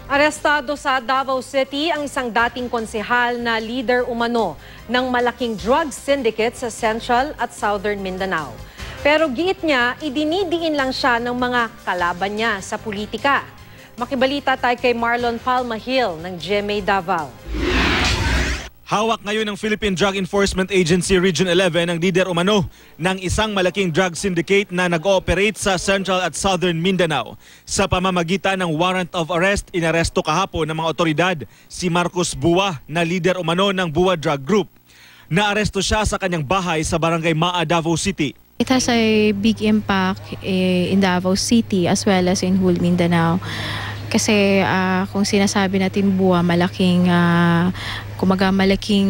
Arestado sa Davao City ang isang dating konsehal na leader umano ng malaking drug syndicate sa Central at Southern Mindanao. Pero giit niya, idinidiin lang siya ng mga kalaban niya sa politika. Makibalita tayo kay Marlon Palmahil ng GMA Davao. Hawak ngayon ng Philippine Drug Enforcement Agency Region 11 ang leader umano ng isang malaking drug syndicate na nag-ooperate sa Central at Southern Mindanao. Sa pamamagitan ng warrant of arrest, inaresto kahapon ng mga otoridad si Marcos Bua na leader umano ng Bua Drug Group. Naaresto siya sa kanyang bahay sa Barangay Maa, Davao City. It has a big impact in Davao City as well as in whole Mindanao. Kasi kung sinasabi natin Bua, malaking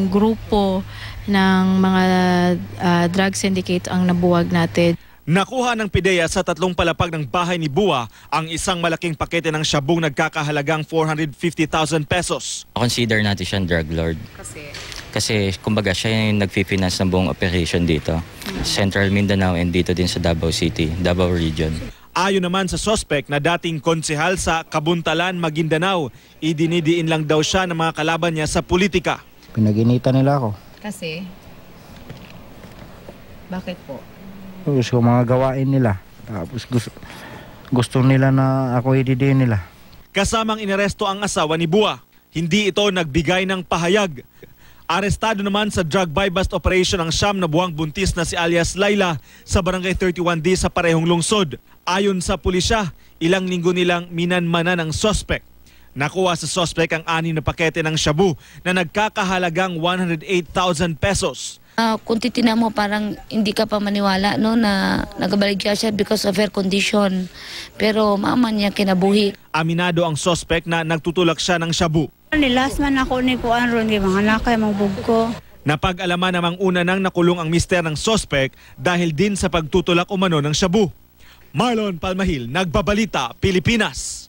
grupo ng mga drug syndicate ang nabuwag natin. Nakuha ng PIDEA sa 3 palapag ng bahay ni Bua ang isang malaking pakete ng syabong nagkakahalagang 450,000 pesos. Consider natin siyang drug lord. Kasi kumbaga siya yung nag-finance ng buong operation dito. Central Mindanao and dito din sa Davao City, Davao Region. Ayon naman sa suspect na dating konsehal sa Kabuntalan, Maguindanao, idinidiin lang daw siya ng mga kalaban niya sa politika. Pinag-initan nila ako. Kasi? Bakit po? Gusto mga gawain nila. Tapos gusto nila na ako ididiin nila. Kasamang inaresto ang asawa ni Bua. Hindi ito nagbigay ng pahayag. Arestado naman sa drug buy-bust operation ang 9 na buwang buntis na si alias Laila sa Barangay 31D sa parehong lungsod. Ayon sa pulisya, ilang linggo nilang minanmanan ang suspect. Nakuha sa suspect ang 6 na pakete ng shabu na nagkakahalagang 108,000 pesos. Kung titignan mo, parang hindi ka pa maniwala no, na nagabaligya siya because of her condition. Pero mama niya kinabuhi. Aminado ang suspect na nagtutulak siya ng shabu. Nilas man ako ni Kuan ron, di mga nakay magbugko. Napag-alaman namang una nang nakulong ang mister ng suspect dahil din sa pagtutulak umano ng shabu. Marlon Palmahil, Nagbabalita, Pilipinas.